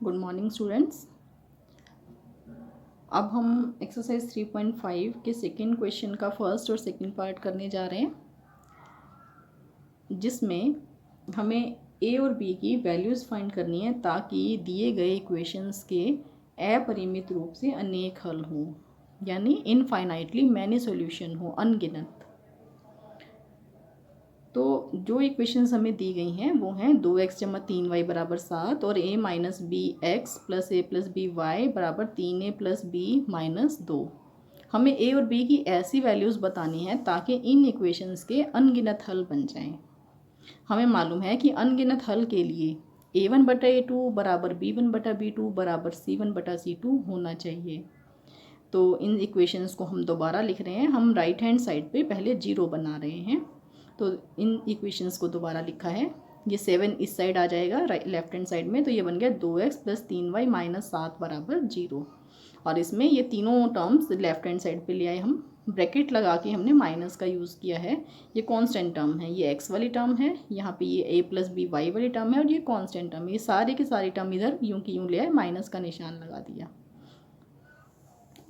Good morning students. अब हम exercise 3.5 के सेकेंड क्वेश्चन का फर्स्ट और सेकेंड पार्ट करने जा रहे हैं, जिसमें हमें ए और बी की वैल्यूज़ फाइंड करनी है ताकि दिए गए इक्वेशंस के अपरिमित रूप से अनेक हल हों, यानी इनफाइनाइटली मैनी सॉल्यूशन हो, अनगिनत। तो जो इक्वेशंस हमें दी गई हैं वो हैं 2x जमा 3y बराबर 7 और a minus B X plus A plus B Y बराबर 3a प्लस बी माइनस 2। हमें a और b की ऐसी वैल्यूज़ बतानी है ताकि इन इक्वेशंस के अनगिनत हल बन जाएं। हमें मालूम है कि अनगिनत हल के लिए a1 बटा a2 बराबर b1 बटा b2 बराबर c1 बटा c2 होना चाहिए। तो इन इक्वेशंस को हम दोबारा लिख रहे हैं। हम राइट हैंड साइड पे पहले 0 बना रहे हैं, तो इन इक्वेशंस को दोबारा लिखा है। ये 7 इस साइड आ जाएगा लेफ्ट हैंड साइड में, तो ये बन गया 2x प्लस 3y माइनस 7 बराबर 0। और इसमें ये तीनों टर्म्स लेफ्ट हैंड साइड पे ले आए हम। ब्रैकेट लगा के हमने माइनस का यूज़ किया है। ये कांस्टेंट टर्म है, ये x वाली टर्म है, यहाँ पे ये a प्लस बी वाई वाली टर्म है और ये कांस्टेंट टर्म है। ये सारे के सारी टर्म इधर यूँ की यूँ ले आए, माइनस का निशान लगा दिया।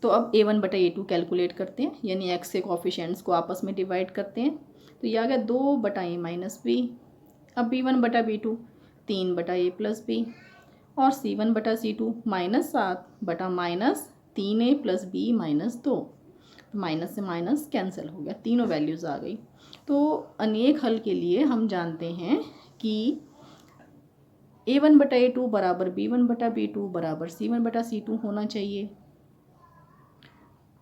तो अब a1 बटा a2 कैलकुलेट करते हैं, यानी x के कोफिशिएंट्स को आपस में डिवाइड करते हैं। तो ये आ गया 2 बटा a माइनस बी। अब b1 बटा b2 3 बटा a प्लस बी और c1 बटा c2 माइनस 7 बटा minus 3a plus B minus 2। तो माइनस से माइनस कैंसिल हो गया, तीनों वैल्यूज़ आ गई। तो अनेक हल के लिए हम जानते हैं कि a1 बटा a2 बराबर b1 बटा b2 बराबर c1 बटा c2 होना चाहिए।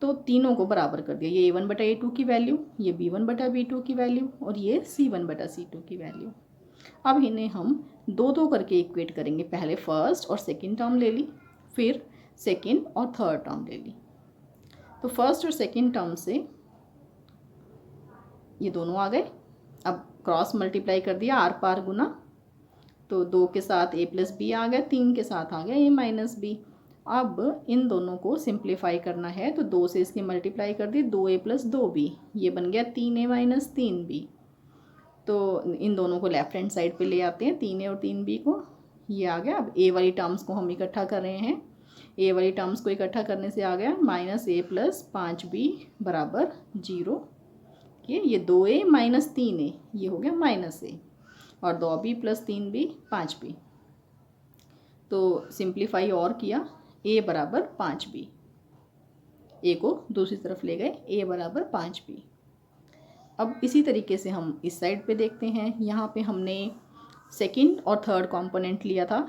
तो तीनों को बराबर कर दिया, ये a1 बटा a2 की वैल्यू, ये b1 बटा b2 की वैल्यू और ये c1 बटा c2 की वैल्यू। अब इन्हें हम दो दो करके इक्वेट करेंगे। पहले फर्स्ट और सेकंड टर्म ले ली, फिर सेकंड और थर्ड टर्म ले ली। तो फर्स्ट और सेकंड टर्म से ये दोनों आ गए। अब क्रॉस मल्टीप्लाई कर दिया, आर पार गुना। तो 2 के साथ a प्लस बी आ गया, 3 के साथ आ गया a माइनस बी। अब इन दोनों को सिंप्लीफाई करना है, तो 2 से इसकी मल्टीप्लाई कर दी, 2a प्लस 2b, ये बन गया 3a माइनस 3b। तो इन दोनों को लेफ्ट हैंड साइड पे ले आते हैं, 3a और 3b को, ये आ गया। अब a वाली टर्म्स को हम इकट्ठा कर रहे हैं। a वाली टर्म्स को इकट्ठा करने से आ गया माइनस a प्लस 5b बराबर 0। ये 2a माइनस 3a, ये हो गया माइनस a, और 2b प्लस 3b 5b। तो सिंप्लीफाई और किया, a बराबर 5b, a को दूसरी तरफ ले गए, a बराबर 5b। अब इसी तरीके से हम इस साइड पे देखते हैं। यहाँ पे हमने सेकंड और थर्ड कंपोनेंट लिया था,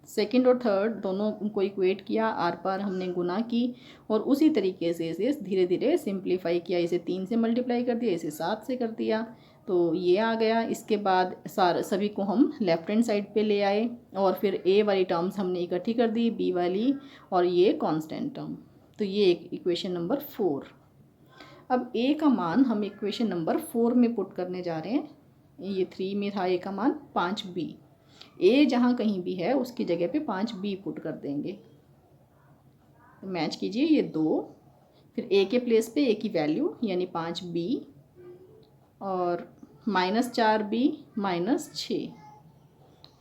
सेकंड और थर्ड दोनों को इक्वेट किया, आर पार हमने गुना की और उसी तरीके से इसे धीरे धीरे सिंप्लीफाई किया। इसे 3 से मल्टीप्लाई कर दिया, इसे 7 से कर दिया, तो ये आ गया। इसके बाद सभी को हम लेफ्ट हैंड साइड पे ले आए और फिर a वाली टर्म्स हमने इकट्ठी कर दी, b वाली और ये कांस्टेंट टर्म। तो ये एक इक्वेशन नंबर 4। अब a का मान हम इक्वेशन नंबर 4 में पुट करने जा रहे हैं। ये 3 में था a का मान, 5b। a जहाँ कहीं भी है उसकी जगह पे 5b पुट कर देंगे। तो मैच कीजिए, ये 2, फिर a के प्लेस पे a की वैल्यू यानी 5b और माइनस 4b माइनस 6।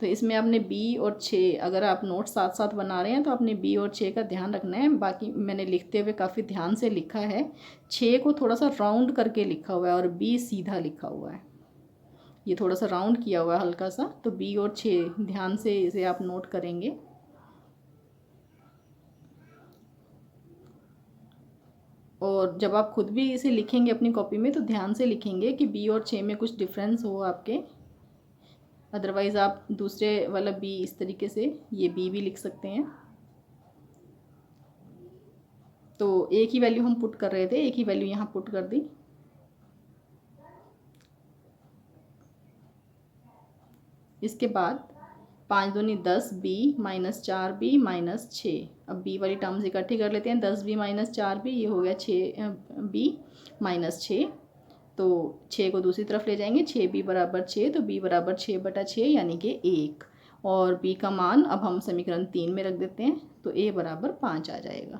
तो इसमें आपने b और 6, अगर आप नोट साथ साथ बना रहे हैं तो आपने b और 6 का ध्यान रखना है। बाकी मैंने लिखते हुए काफ़ी ध्यान से लिखा है, 6 को थोड़ा सा राउंड करके लिखा हुआ है और b सीधा लिखा हुआ है। ये थोड़ा सा राउंड किया हुआ है हल्का सा, तो b और 6 ध्यान से इसे आप नोट करेंगे। और जब आप खुद भी इसे लिखेंगे अपनी कॉपी में तो ध्यान से लिखेंगे कि b और 6 में कुछ डिफरेंस हो आपके, अदरवाइज़ आप दूसरे वाला b इस तरीके से ये b भी लिख सकते हैं। तो एक ही वैल्यू हम पुट कर रहे थे, एक ही वैल्यू यहाँ पुट कर दी। इसके बाद 5 दूनी 10b माइनस 4b माइनस 6। अब b वाली टर्म्स इकट्ठी कर लेते हैं, 10b माइनस 4b, ये हो गया 6b माइनस 6। तो 6 को दूसरी तरफ ले जाएंगे, 6b बराबर 6, तो b बराबर 6 बटा 6 यानी कि 1। और b का मान अब हम समीकरण 3 में रख देते हैं, तो a बराबर 5 आ जाएगा।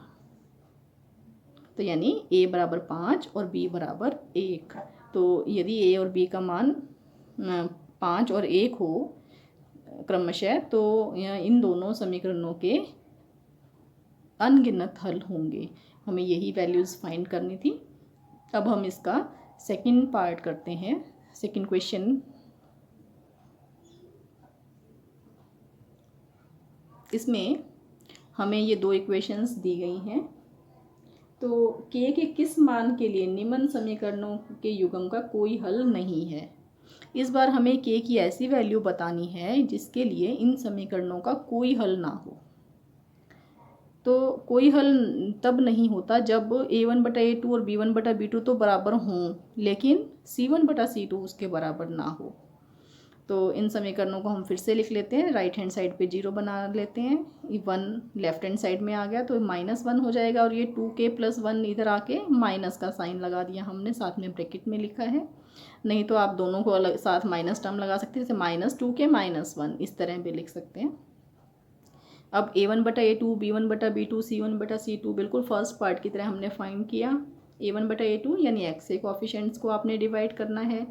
तो यानी a बराबर 5 और b बराबर 1। तो यदि a और b का मान 5 और 1 हो क्रमशः, तो इन दोनों समीकरणों के अनगिनत हल होंगे। हमें यही वैल्यूज़ फाइंड करनी थी। अब हम इसका सेकंड पार्ट करते हैं, सेकंड क्वेश्चन। इसमें हमें ये दो इक्वेशंस दी गई हैं। तो के किस मान के लिए निम्न समीकरणों के युग्म का कोई हल नहीं है। इस बार हमें के की ऐसी वैल्यू बतानी है जिसके लिए इन समीकरणों का कोई हल ना हो। तो कोई हल तब नहीं होता जब a1/a2 और b1/b2 तो बराबर हों, लेकिन c1/c2 उसके बराबर ना हो। तो इन समीकरणों को हम फिर से लिख लेते हैं। राइट हैंड साइड पे 0 बना लेते हैं, 1 लेफ्ट हैंड साइड में आ गया तो -1 हो जाएगा, और ये 2k + 1 इधर आके माइनस का साइन लगा दिया हमने, साथ में ब्रैकेट में लिखा है। नहीं तो आप दोनों को अलग साथ माइनस टर्म लगा सकते हैं, जैसे -2k -1 इस तरह भी लिख सकते हैं। अब a1/a2 b1/b2 c1/c2 बिल्कुल फर्स्ट पार्ट की तरह हमने फाइंड किया। a1/a2 यानी x के कोफिशिएंट्स को आपने डिवाइड करना है।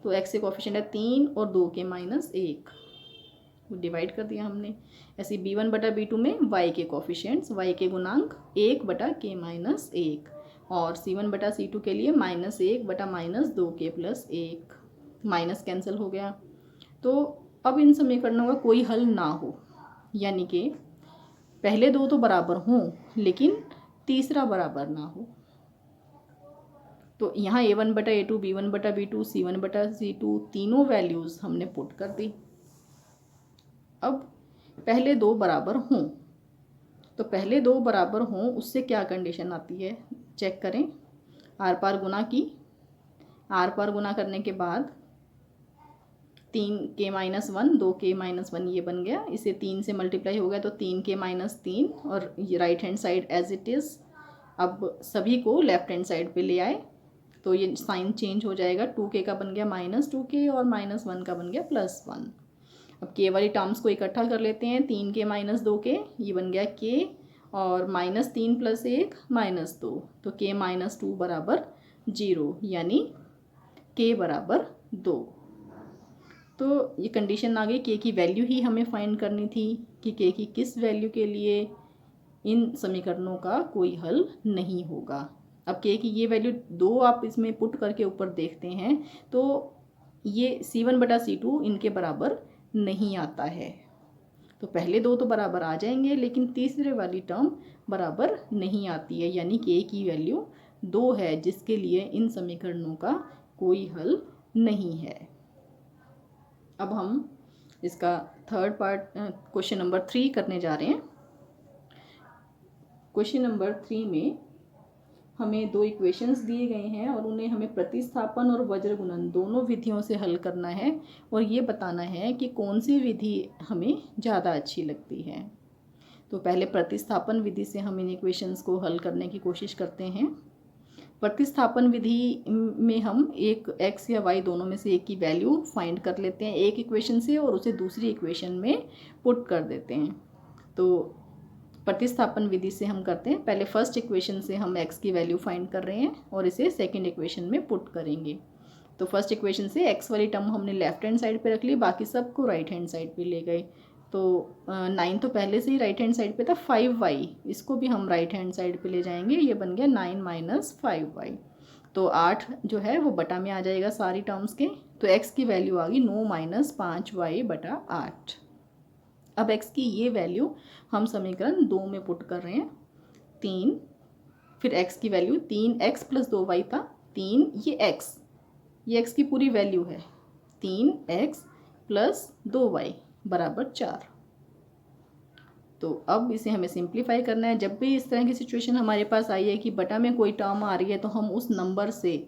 तो x के कोफिशिएंट है 3 और 2k -1 डिवाइड कर दिया हमने। ऐसे b1/b2 में y के कोफिशिएंट्स, y के गुणांक 1/k -1, और c1/c2 के लिए -1/-2k + 1, माइनस कैंसिल हो गया। तो अब इन समीकरणों का कोई हल ना हो, यानी कि पहले दो तो बराबर हों लेकिन तीसरा बराबर ना हो। तो यहाँ a1/a2 b1/b2 c1/c2 तीनों वैल्यूज़ हमने पुट कर दी। अब पहले दो बराबर हों, तो पहले दो बराबर हों उससे क्या कंडीशन आती है चेक करें। आर पार गुना की, आर पार गुना करने के बाद 3k -1 2k -1 ये बन गया, इसे 3 से मल्टीप्लाई हो गया तो 3k -3, और ये right hand side as it is. अब सभी को लेफ्ट हैंड साइड पे ले आए तो ये साइन चेंज हो जाएगा, 2k का बन गया -2k और -1 का बन गया +1। अब k वाली टर्म्स को इकट्ठा कर लेते हैं, 3k -2k ये बन गया k, और -3 + 1 -2, तो k -2 बराबर 0, यानी k बराबर 2। तो ये कंडीशन आ गई, के की वैल्यू ही हमें फाइंड करनी थी कि के की किस वैल्यू के लिए इन समीकरणों का कोई हल नहीं होगा। अब के की ये वैल्यू 2 आप इसमें पुट करके ऊपर देखते हैं तो ये c1/c2 इनके बराबर नहीं आता है। तो पहले दो तो बराबर आ जाएंगे लेकिन तीसरे वाली टर्म बराबर नहीं आती है, यानी के की वैल्यू 2 है जिसके लिए इन समीकरणों का कोई हल नहीं है। अब हम इसका थर्ड पार्ट क्वेश्चन नंबर 3 करने जा रहे हैं। क्वेश्चन नंबर 3 में हमें दो इक्वेशंस दिए गए हैं और उन्हें हमें प्रतिस्थापन और वज्र गुणन दोनों विधियों से हल करना है, और ये बताना है कि कौन सी विधि हमें ज़्यादा अच्छी लगती है। तो पहले प्रतिस्थापन विधि से हम इन इक्वेशंस को हल करने की कोशिश करते हैं। प्रतिस्थापन विधि में हम एक x या y दोनों में से एक की वैल्यू फाइंड कर लेते हैं एक इक्वेशन से, और उसे दूसरी इक्वेशन में पुट कर देते हैं। तो प्रतिस्थापन विधि से हम करते हैं, पहले फर्स्ट इक्वेशन से हम x की वैल्यू फाइंड कर रहे हैं और इसे सेकंड इक्वेशन में पुट करेंगे। तो फर्स्ट इक्वेशन से x वाली टर्म हमने लेफ्ट हैंड साइड पे रख ली, बाकी सबको राइट हैंड साइड पे ले गए। तो 9 तो पहले से ही राइट हैंड साइड पे था, 5y इसको भी हम राइट हैंड साइड पे ले जाएंगे, ये बन गया 9 - 5y। तो 8 जो है वो बटा में आ जाएगा सारी टर्म्स के, तो x की वैल्यू आ गई 9 - 5y/8। अब x की ये वैल्यू हम समीकरण 2 में पुट कर रहे हैं, 3, फिर x की वैल्यू 3x + 2y था, 3 ये x की पूरी वैल्यू है, 3x + 2y = 4। तो अब इसे हमें सिंप्लीफाई करना है। जब भी इस तरह की सिचुएशन हमारे पास आई है कि बटा में कोई टर्म आ रही है तो हम उस नंबर से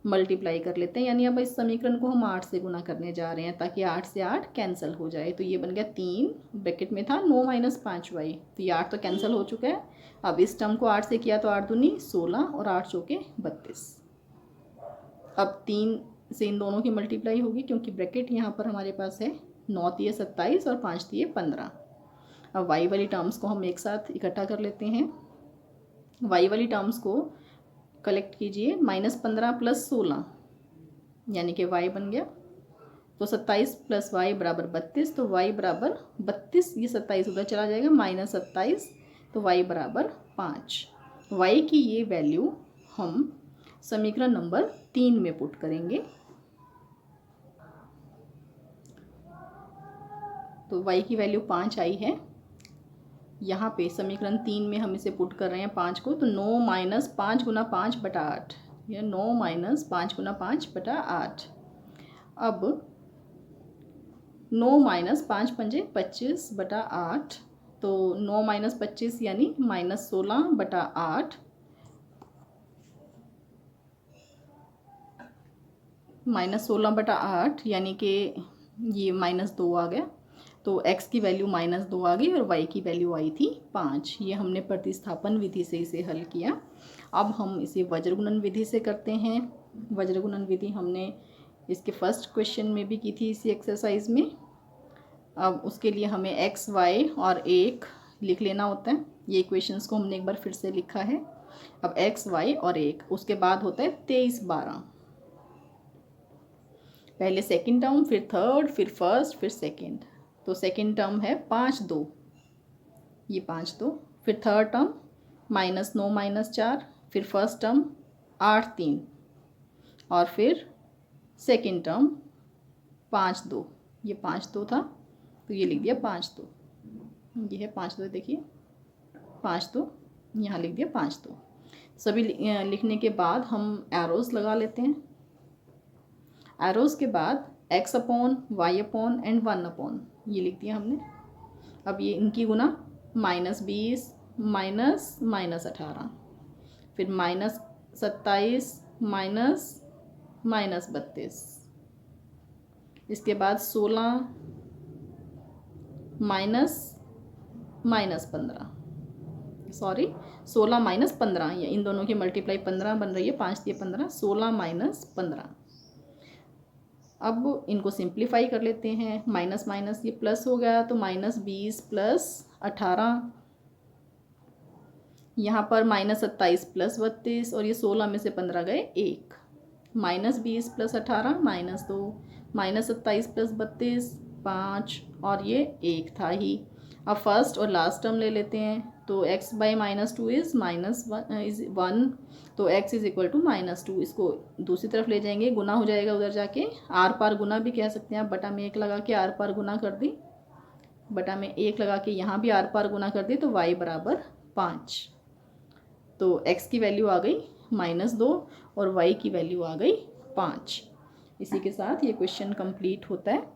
मल्टीप्लाई कर लेते हैं, यानी अब इस समीकरण को हम 8 से गुना करने जा रहे हैं ताकि 8 से 8 कैंसिल हो जाए। तो ये बन गया 3 ब्रैकेट में था 9 - 5y, तो ये 8 तो कैंसिल हो चुका है। अब इस टर्म को 8 से किया तो 8 दूनी 16 और 8 चौके 32। अब 3 से इन दोनों की मल्टीप्लाई होगी क्योंकि ब्रैकेट यहाँ पर हमारे पास है, 9 × 3 = 27 और 5 × 3 = 15। अब y वाली टर्म्स को हम एक साथ इकट्ठा कर लेते हैं। y वाली टर्म्स को कलेक्ट कीजिए, -15 + 16 यानी कि y बन गया, तो 27 प्लस वाई बराबर 32, तो वाई बराबर 32, ये 27 उधर चला जाएगा, -27, तो वाई बराबर 5। वाई की ये वैल्यू हम समीकरण नंबर 3 में पुट करेंगे। तो वाई की वैल्यू 5 आई है। यहाँ पे समीकरण 3 में हम इसे पुट कर रहे हैं 5 को, तो 9 माइनस 5 गुना 5 बटा 8, यह 9 माइनस 5 गुना 5 बटा 8। अब 9 माइनस 5 पंजे 25 बटा 8, तो 9 माइनस 25 यानी -16 बटा 8, -16 बटा 8 यानी कि ये -2 आ गया। तो x की वैल्यू -2 आ गई और y की वैल्यू आई थी 5। ये हमने प्रतिस्थापन विधि से इसे हल किया। अब हम इसे वज्रगुणन विधि से करते हैं। वज्रगुणन विधि हमने इसके फर्स्ट क्वेश्चन में भी की थी इसी एक्सरसाइज में। अब उसके लिए हमें x, y और 1 लिख लेना होता है। ये इक्वेशंस को हमने एक बार फिर से लिखा है। अब x, y और 1, उसके बाद होता है 23, 12। पहले सेकंड टर्म, फिर थर्ड, फिर फर्स्ट, फिर सेकंड। तो सेकंड टर्म है 5, 2, ये 5, 2। फिर थर्ड टर्म -9 -4, फिर फर्स्ट टर्म 8, 3 और फिर सेकंड टर्म 5, 2, ये 5, 2 था, तो ये लिख दिया 5, 2। ये है 5, 2, देखिए 5, 2, यहाँ लिख दिया 5, 2। सभी लिखने के बाद हम एरोज लगा लेते हैं। एरोज के बाद x upon y upon and 1 upon, ये लिख दिया हमने। अब ये इनकी गुना -20 -18, फिर -27 -32, इसके बाद 16 -15, सॉरी 16 -15, ये इन दोनों की मल्टीप्लाई 15 बन रही है, 5 दिए 15, 16 -15। अब इनको सिंप्लीफाई कर लेते हैं। माइनस माइनस ये प्लस हो गया, तो -20 प्लस 18, यहाँ पर -27 प्लस 32, और ये 16 में से 15 गए 1, -20 प्लस 18 -2, -27 प्लस 32 5, और ये 1 था ही। अब फर्स्ट और लास्ट टर्म ले लेते हैं। तो x बाई -2 इज़ -1, तो x इज़ इक्वल टू -2। इसको दूसरी तरफ ले जाएंगे, गुना हो जाएगा उधर जाके, आर पार गुना भी कह सकते हैं आप। बटा में 1 लगा के आर पार गुना कर दी, बटा में 1 लगा के यहाँ भी आर पार गुना कर दी, तो y बराबर 5। तो x की वैल्यू आ गई -2 और y की वैल्यू आ गई 5। इसी के साथ ये क्वेश्चन कंप्लीट होता है।